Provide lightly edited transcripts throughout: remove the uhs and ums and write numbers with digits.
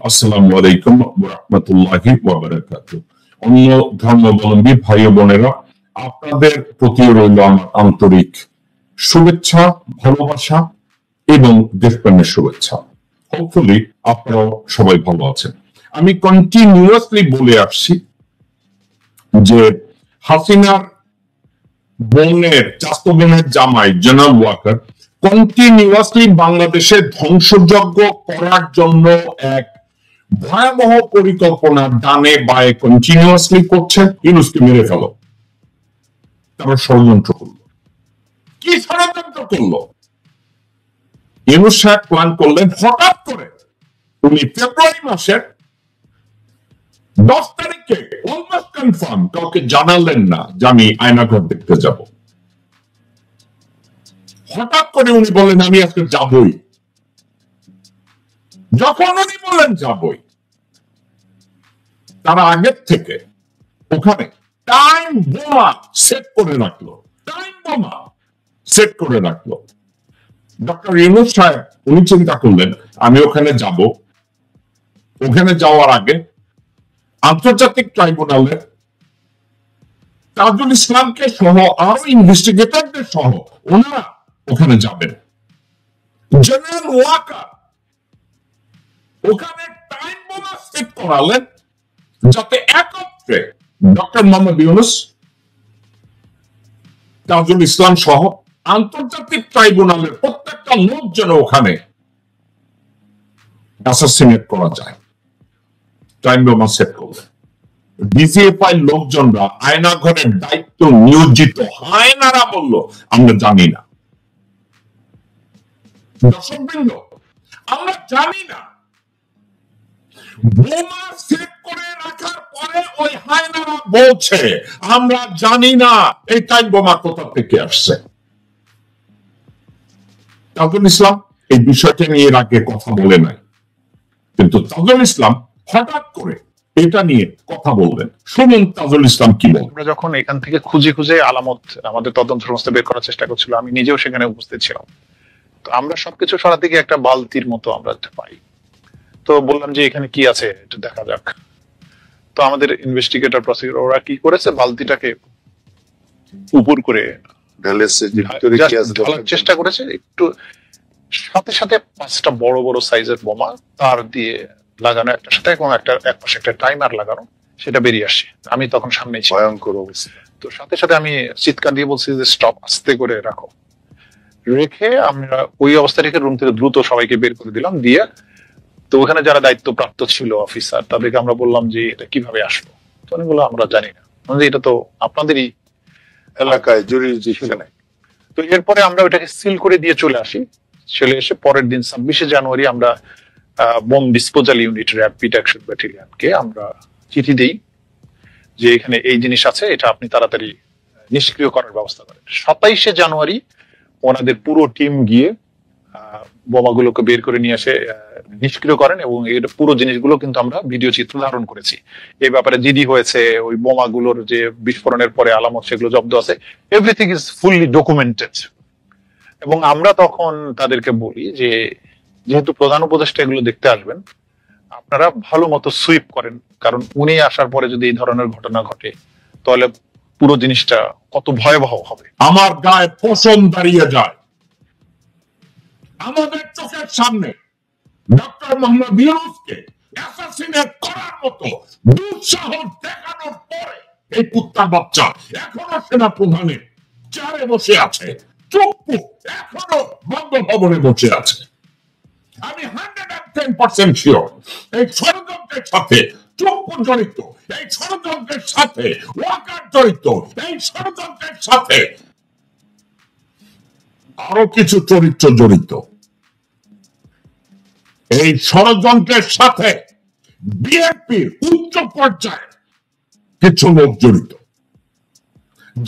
আসসালামু আলাইকুম ওয়া রাহমাতুল্লাহি ওয়া বারাকাতুহু। অন্য ধর্মাবলম্বী ভাই ও বোনেরা, আপনাদের প্রতি রইল আমার আন্তরিক শুভেচ্ছা, ভালোবাসা এবং দেশপ্রেমের শুভেচ্ছা। হোপফুলি আপনারা সবাই ভালো আছেন। আমি কন্টিনিউয়াসলি বলে আসছি যে হাসিনার বোনের, চাচাতো বোনের জামাই জেনারেল ওয়াকার কন্টিনিউয়াসলি বাংলাদেশে ধ্বংসযজ্ঞ করার জন্য এক ভয়াবহ পরিকল্পনা ডানে বায়ে কন্টিনিউয়াসলি করছে। ইউনূসকে মেরে ফেলো, তারা ষড়যন্ত্র করলো। কি ষড়যন্ত্র করলো? ইউনূস সাহেব প্ল্যান করলেন, হঠাৎ করে উনি ফেব্রুয়ারি মাসের 10 তারিখে অলমোস্ট কনফার্ম, কাউকে জানালেন না যে আমি আয়নাঘর দেখতে যাব। হঠাৎ করে উনি বলেন আমি আজকে যাবই। যখন উনি বলেন যাবই, তারা আগের থেকে ওখানে টাইম বোমা সেট করে রাখলো। ডক্টর ইউনূস সাহেব উনি চিন্তা করলেন আমি ওখানে যাব। ওখানে যাওয়ার আগে আন্তর্জাতিক ট্রাইব্যুনালের তাজুল ইসলামকে সহ আরো ইনভেস্টিগেটরদের সহ ওনারা ওখানে যাবেন। জেনারেল ওয়াকার ওখানে টাইম বোমা সেট করালেন যাতে একত্রে ডক্টর মোহাম্মদ ইউনূস, তাজুল ইসলাম সহ আন্তর্জাতিক ট্রাইব্যুনালের প্রত্যেকটা লোক যেন ওখানে অ্যাসাসিনেট করা যায়। টাইম বোমা সেট করলেন। ডিজিএফআই লোকজনরা আয়নাঘরের দায়িত্ব নিয়োজিত হায়নারা বলল আমরা জানি না। দর্শকবৃন্দ, আমরা জানি না। বোমা সেট করে রাখার পরে ওই হায়নারা বলছে আমরা জানি না এই টাইম বোমা কোথা থেকে আসছে। তাজুল ইসলাম এই বিষয়টা নিয়ে এর আগে কথা বলে নাই, কিন্তু তাজুল ইসলাম হঠাৎ করে এটা নিয়ে কথা বলবেন। শুনুন তাজুল ইসলাম কি বলেন। আমরা যখন এখান থেকে খুঁজে খুঁজে আলামত আমাদের তদন্ত সংস্থা বের করার চেষ্টা করছিল, আমি নিজেও সেখানে উপস্থিত ছিলাম। তো আমরা সবকিছু সরাতে গিয়ে একটা বালতির মতো আমরা পাই। তো বললাম যে এখানে কি আছে এটা দেখা যাক। তো আমাদের ইনভেস্টিগেটর প্রসিকিউটর ওরা কি করেছে, বালতিটাকে উপর করে ঢালার চেষ্টা করেছে। একটু সাথে সাথে 5টা বড় বড় সাইজের বোমা তার দিয়ে লাগানো, একটা সাথে এবং এক পাশে একটা টাইমার লাগানো, সেটা বেরিয়ে আসছে। আমি তখন সামনে ভয়ঙ্কর অবস্থা। তো সাথে সাথে আমি চিৎকার দিয়ে বলছি যে স্টপ, আস্তে করে রাখো। রেখে আমরা ওই অবস্থা রেখে রুম থেকে দ্রুত সবাইকে বের করে দিলাম। দিয়ে তো ওখানে যারা দায়িত্বপ্রাপ্ত ছিল অফিসার, তাদেরকে আমরা বললাম যে এটা কিভাবে আসলো। তো উনি বললো আমরা জানি না, মানে এটা তো আপনাদেরই এলাকায় জরুরি নাই। তো এরপরে আমরা ওটাকে সিল করে দিয়ে চলে আসি। চলে এসে পরের দিন 26শে জানুয়ারি আমরা bomb disposal unit rapid action ব্যাটালিয়নকে আমরা চিঠি দেই যে এখানে এই জিনিস আছে, এটা আপনি তাড়াতাড়ি নিষ্ক্রিয় করার ব্যবস্থা করেন। 27শে জানুয়ারি ওনাদের পুরো টিম গিয়ে বোমাগুলোকে বের করে নিয়ে এসে নিষ্ক্রিয় করেন এবং এর পুরো জিনিসগুলো কিন্তু আমরা ভিডিও চিত্র ধারণ করেছি। এই ব্যাপারে জিডি হয়েছে, ওই বোমাগুলোর যে বিস্ফোরণের পরে আলামত সেগুলো জব্দ আছে, এভরিথিং ইজ ফুললি ডকুমেন্টেড। এবং আমরা তখন তাদেরকে বলি যে যেহেতু প্রধান উপদেষ্টা এগুলো দেখতে আসবেন, আপনারা ভালো মতো সুইপ করেন, কারণ উনি আসার পরে যদি এই ধরনের ঘটনা ঘটে তাহলে পুরো জিনিসটা কত ভয়াবহ হবে। আমার গায়ে পশম দাঁড়িয়ে যায়। আমাদের চোখের সামনে ডক্টর মোহাম্মদ ইউনূসকে অ্যাসাসিনেট করার মতো দুঃসাহস দেখানোর পরে এই কুত্তার বাচ্চা এখনো সেনা প্রধানের চেয়ারে বসে আছে, চুপ, এখনো বঙ্গভবনে বসে আছে। আমি 110% শিওর এই ষড়যন্ত্রের সাথে চুপ জড়িত, এই ষড়যন্ত্রের সাথে ওয়াকার জড়িত, এই ষড়যন্ত্রের সাথে আরো কিছু চরিত্র জড়িত। এই ষড়যন্ত্রের সাথে বিএনপির উচ্চ পর্যায়ে কিছু লোক জড়িত,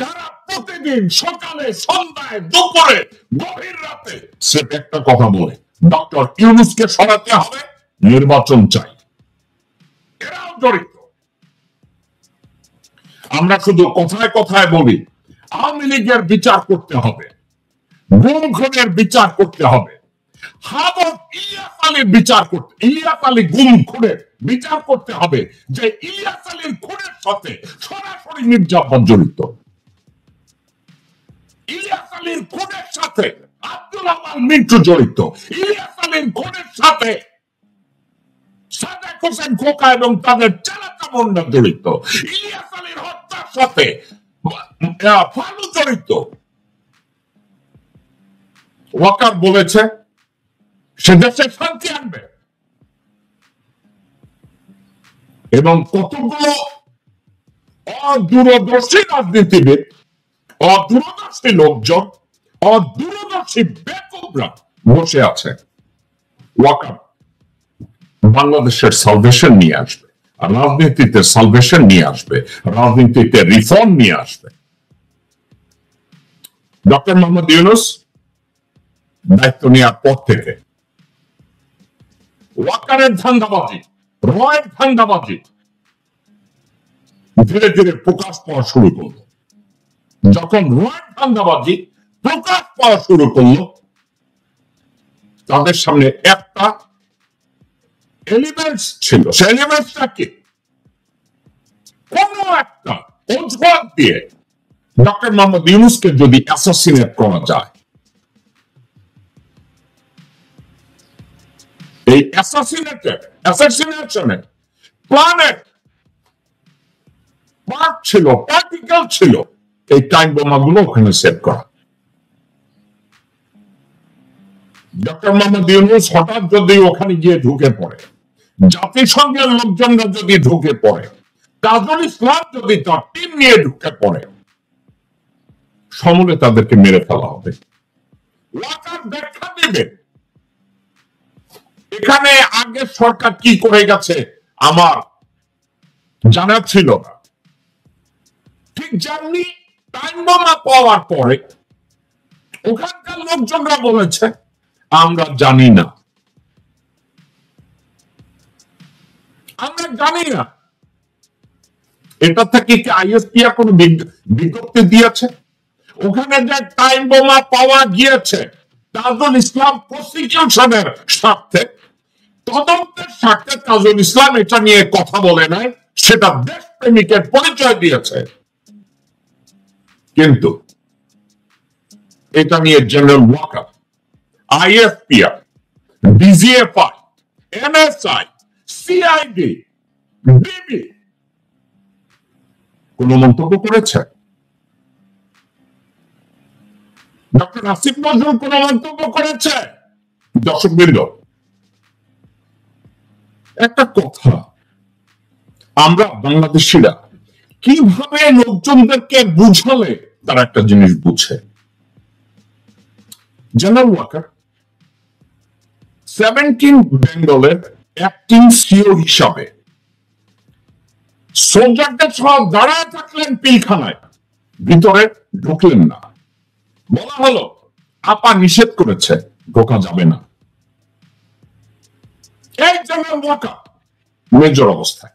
যারা প্রতিদিন সকালে, সন্ধ্যায়, দুপুরে, গভীর রাতে সেটা একটা কথা বলে ডক্টর ইউনূসকে সরাতে হবে, নির্বাচন চাই। এরাও জড়িত। আমরা শুধু কথায় কথায় বলি আওয়ামী লীগের বিচার করতে হবে, গুম খুনের বিচার করতে হবে, হাবব ইলিয়াস আলীর বিচার করতে, ইলিয়াস আলী গুম খুনের বিচার করতে হবে যে ইলিয়াস আলীর খুনের সাথে সরাসরি মির্জাফর জড়িত। ইলিয়াস আলীর খুনের সাথে আব্দুল আওয়াল মিন্টু জড়িত। ইলিয়াস আলীর খুনের সাথে সাদেক হোসেন খোকা এবং তাদের চেলাচামুন্ডা জড়িত। ইলিয়াস আলীর হত্যার সাথে ফালু জড়িত। ওয়াকার বলেছে সে দেশে শান্তি আনবে, এবং কতগুলো অদূরদর্শী রাজনীতিবিদ, অদূরদর্শী লোকজন, অদূরদর্শী বেকুবরা বসে আছে। ওয়াকার বাংলাদেশের সালভেশন নিয়ে আসবে, রাজনীতিতে সালভেশন নিয়ে আসবে, রাজনীতিতে রিফর্ম নিয়ে আসবে। ডক্টর মোহাম্মদ ইউনূস দায়িত্ব নেওয়ার পর থেকে ওয়াকারের ধান্দাবাজি, রয়ের ধান্দাবাজি ধীরে ধীরে প্রকাশ পাওয়া শুরু করলো। যখন রয়ের ধান্দাবাজি প্রকাশ পাওয়া শুরু করলো, তাদের সামনে একটা এলিমেন্টস ছিল। সে এলিমেন্টসটা কি? কোন একটা অজুহাত দিয়ে ডক্টর মোহাম্মদ ইউনূসকে যদি অ্যাসাসিনেট করা যায়, এই অ্যাসাসিনেশনের প্ল্যানের পার্ট ছিল, পার্টিকেল ছিল এই টাইম বোমাগুলো ওখানে সেট করা। ডক্টর মোহাম্মদ ইউনূস হঠাৎ যদি ওখানে গিয়ে ঢুকে পড়ে, জাতিসংঘের লোকজনরা যদি ঢুকে পড়ে, তাজুল ইসলাম যদি তার টিম নিয়ে ঢুকে পড়ে, সমূলে তাদেরকে মেরে ফেলা হবে। ওয়াকার ব্যাখ্যা দেবে এখানে আগের সরকার কি করে গেছে আমার জানা ছিল না। ঠিক যেমনি টাইম বোমা পাওয়ার পরে ওখানকার লোকজনরা বলেছে আমরা জানি না, আমরা জানি না। এটা থেকে কি আইএসপিআর কোন বিজ্ঞপ্তি দিয়েছে? ওখানে যে টাইম বোমা পাওয়া গিয়েছে, তাজুল ইসলাম প্রসিকিউশনের স্বার্থে, তদন্তের স্বার্থে তাজুল ইসলাম এটা নিয়ে কথা বলে নাই, সেটা দেশপ্রেমিকের পরিচয় দিয়েছে। কিন্তু এটা নিয়ে general Waker, ISPR, DGFI, NSI, CID, DB কোন মন্তব্য করেছে? ডক্টর আসিফ নজরুল কোন মন্তব্য করেছে? দর্শকবৃন্দ, একটা কথা, আমরা বাংলাদেশিরা কিভাবে লোকজনদেরকে বুঝালে তারা একটা জিনিস বুঝে। জেনারেল ওয়াকার 17 বেঙ্গলের অ্যাক্টিং সিও হিসাবে সোলজারদের সব দাঁড়ায় থাকলেন পিলখানায়, ভিতরে ঢুকলেন না। বলা হলো আপা নিষেধ করেছে, ঢোকা যাবে না। এই জেনারেল ওয়াকার মেজর অবস্থায়,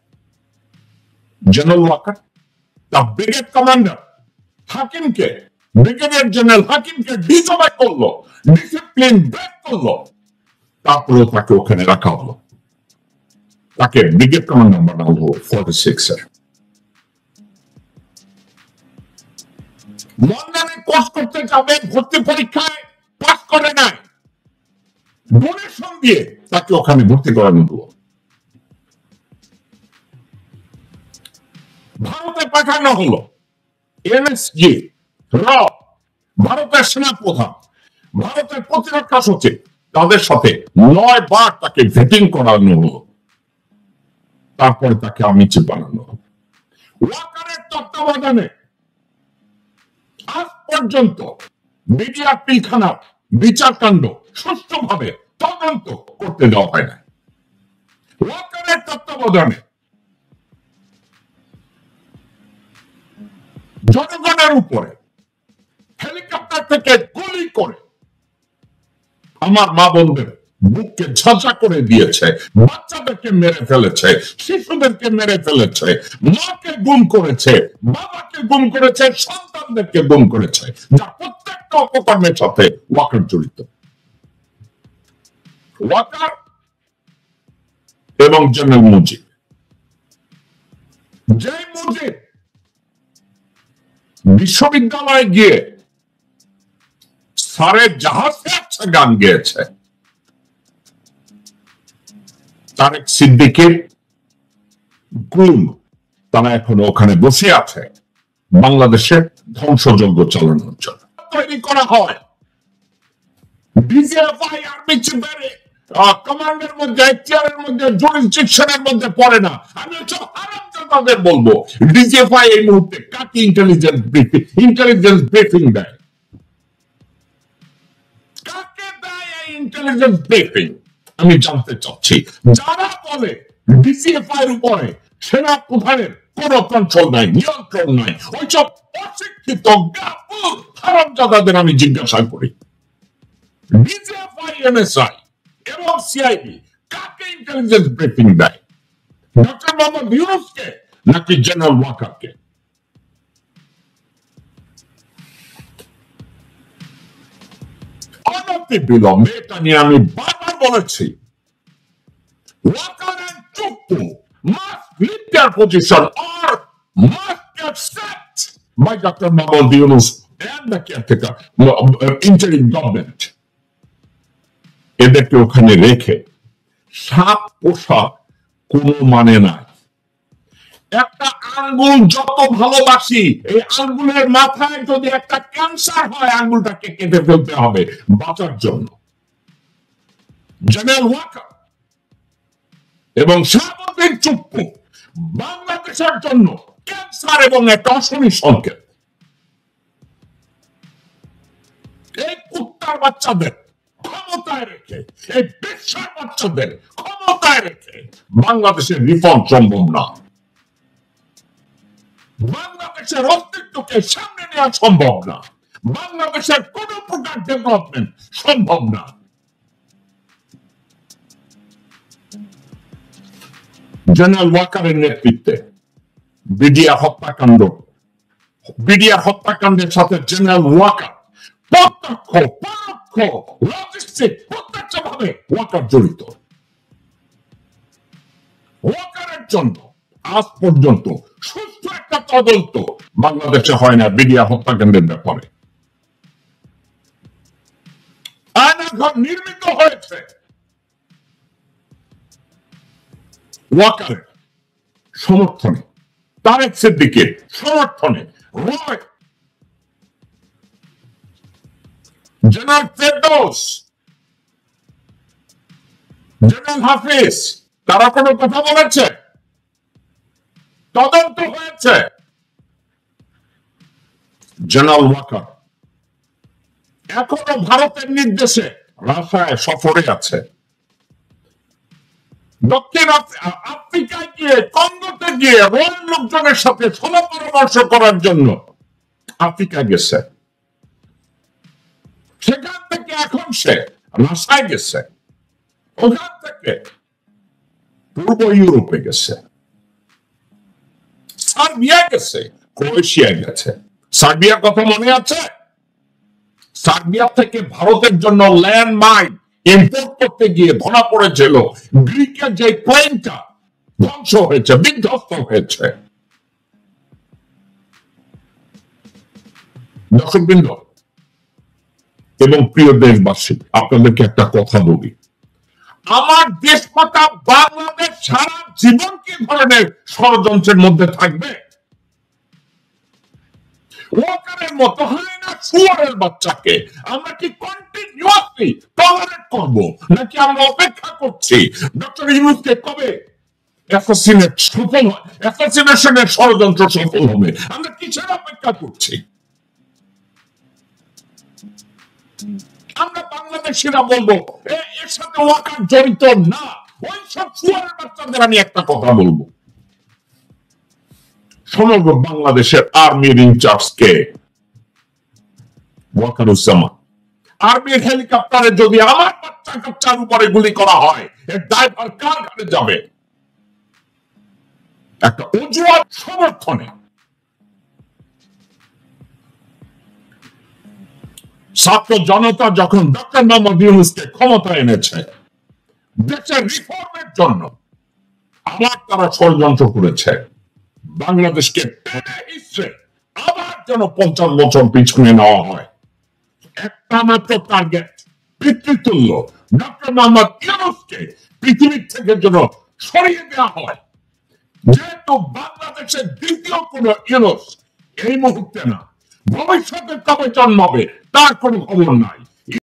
জেনারেল ওয়াকার তার ব্রিগেড কমান্ডার হাকিমকে, ব্রিগেডিয়ার জেনারেল হাকিমকে ডিসঅবে করলো, ডিসিপ্লিন ব্রেক করলো, তারপরেও তাকে ওখানে রাখা হলো, তাকে ব্রিগেড কমান্ডার বানানো হলো 46 এর। লন্ডনে কোর্স করতে যাবে, ভর্তি পরীক্ষায় পাস করে নাই, ডোনেশন দিয়ে তাকে ওখানে ভর্তি করানো হলো। ভারতে পাঠানো হলো এমএসজি, র, ভারতের সেনাপ্রধান, ভারতের প্রতিরক্ষা সচিব, তাদের সাথে 9 বার তাকে ভেটিং করানো হলো, তারপরে তাকে আমির বানানো হলো। ওয়াকারের তত্ত্বাবধানে আজ পর্যন্ত মিডিয়া পিলখানার বিচারকাণ্ড সুষ্ঠুভাবে তদন্ত করতে দেওয়া হয় না। ওয়াকারের তত্ত্বাবধানে জনগণের উপরে হেলিকপ্টার থেকে গুলি করে আমার মা বোনদের বুককে ঝাঁঝা করে দিয়েছে, বাচ্চাদেরকে মেরে ফেলেছে, শিশুদেরকে মেরে ফেলেছে, মাকে গুম করেছে, বাবাকে গুম করেছে, সন্তানদেরকে গুম করেছে, যা প্রত্যেকটা অপকর্মের সাথে ওয়াকার জড়িত। ওয়াকার এবং জেনারেল মুজিব। যে মুজিব বিশ্ববিদ্যালয়ে গিয়ে স্যারের জাহাজে একটা গান গেয়েছে, তারেক সিদ্দিকীর গুণ তারা এখন ওখানে বসে আছে বাংলাদেশের ধ্বংসযজ্ঞ চালানোর জন্য। তৈরি করা হয় ডিজিএফআই আর্মি চিফের কমান্ডের মধ্যে, এখতিয়ারের মধ্যে, জুরিসডিকশনের মধ্যে পড়ে না। আমি সব হারামজাদাদের বলবো, ডিজিএফআই এই মুহূর্তে কাকে ইন্টেলিজেন্স ব্রিফিং দেয়? কাকে দেয় এই ইন্টেলিজেন্স ব্রিফিং? আমি জানতে চাচ্ছি। যারা বলে ডিজিএফআই এর উপরে সেনা প্রধানের কোন কন্ট্রোল নাই, নিয়ন্ত্রণ নাই, ওইসব অশিক্ষিত গাফুর হারামজাদাদের আমি জিজ্ঞাসা করি, ডিজিএফআই, এনএসআই এবং সিআইডি কাকে ইন্টেলিজেন্স ব্রিফিং দেয়? ডক্টর মোহাম্মদ ইউনূসকে নাকি জেনারেল ওয়াকারকে? অনতি বিলম্বে, এটা নিয়ে আমি বারবার বলেছি, Waker and Chukwu must leave their position or must get sacked by Dr. Mohammad Yunus and the caretaker interim government. এদেরকে ওখানে রেখে সাপ পোষা কোনো মানে নাই। একটা আঙ্গুল যত ভালোবাসি, এই আঙ্গুলের মাথায় যদি একটা ক্যান্সার হয়, আঙ্গুলটাকে কেটে ফেলতে হবে বাঁচার জন্য। জেনারেল ওয়াকার এবং শাহাবুদ্দিন চুপ্পু বাংলাদেশের জন্য ক্যান্সার এবং একটা অশনি সংকেত। এই কুত্তার বাচ্চাদের ক্ষমতায় রেখে, এই বিশ্বের বাচ্চাদের ক্ষমতায় রেখে বাংলাদেশের রিফর্ম সম্ভব না। বাংলাদেশের অস্তিত্বকে সামনে নেওয়া সম্ভব না। বাংলাদেশের কোন প্রকার ডেভেলপমেন্ট সম্ভব না। জেনারেল ওয়াকারের নেতৃত্বে বিডিআর হত্যাকাণ্ডের সাথে জেনারেল ওয়াকার প্রত্যক্ষ পরোক্ষ লজিস্টিক প্রত্যক্ষভাবে ওয়াকার জড়িত। ওয়াকারের জন্য আজ পর্যন্ত সুস্থ একটা তদন্ত বাংলাদেশে হয় না বিডিআর হত্যাকাণ্ডের ব্যাপারে। আয়নাঘর নির্মিত হয়েছে ওয়াকারের সমর্থনে, তারেক সিদ্দিকের সমর্থনে। জেনারেল ফেরদৌস, জেনারেল হাফিজ, তারা কোনো কথা বলেছে? তদন্ত হয়েছে। জেনারেল ওয়াকার এখনো ভারতের নির্দেশে রাশিয়ায় সফরে আছে। দক্ষিণ আফ্রিকায় গিয়ে, কঙ্গোতে গিয়ে রোল লোকজনের সাথে সলা পরামর্শ করার জন্য আফ্রিকা গেছে। সেখান থেকে এখন সে রাশিয়ায় গেছে, ওখান থেকে পূর্ব ইউরোপে গেছে, সার্বিয়া গেছে, ক্রোয়েশিয়া গেছে। সার্বিয়ার কথা মনে আছে? সার্বিয়া থেকে ভারতের জন্য ল্যান্ড মাইন ইম্পোর্ট করতে গিয়ে ধরা পড়েছিল। গ্রিকের যে প্লেনটা ধ্বংস হয়েছে, বিধ্বস্ত হয়েছে। দর্শকবৃন্দ এবং প্রিয় দেশবাসী, আপনাদেরকে একটা কথা বলি, আমার দেশমাতা বাংলাদেশ সারা জীবন কি ধরনের ষড়যন্ত্রের মধ্যে থাকবে? ওয়াকারের মতো হয় না শুয়োরের বাচ্চাকে আমরা কি কন্টিনিউয়াসলি টলারেট করব, নাকি আমরা অপেক্ষা করছি ডক্টর ইউনূসকে কবে অ্যাসাসিনেশনের ষড়যন্ত্র সফল হবে? আমরা কিসের অপেক্ষা করছি? আমরা বাংলাদেশিরা বলবো এর সাথে ওয়াকার জড়িত না। ওই সব শুয়োরের বাচ্চাদের আমি একটা কথা বলবো, সমগ্র বাংলাদেশের আর্মির ইনচার্জ কে? ওয়াকারুজ্জামান। আর্মির হেলিকপ্টারে যদি আমার বাচ্চা কাচ্চার উপরে গুলি করা হয়, এর ড্রাইভার কার ঘাড়ে যাবে? একটা অজুহাত সমর্থনে ছাত্র জনতা যখন ডক্টর মোহাম্মদ ইউনূসকে ক্ষমতা এনেছে, দেশের রিফর্মের জন্য আবার তারা ষড়যন্ত্র করেছে বাংলাদেশকে টেনে হিসেবে আবার যেন 50 বছর পিছনে নেওয়া হয়। একটা মাত্র টার্গেট, পিতৃতুল্য ডক্টর মোহাম্মদ ইউনূসকে পৃথিবীর থেকে যেন সরিয়ে দেওয়া হয়। যেহেতু বাংলাদেশের দ্বিতীয় কোন ইউনূস এই মুহূর্তে না, ভবিষ্যতে কবে জন্মাবে তার কোনো খবর নাই।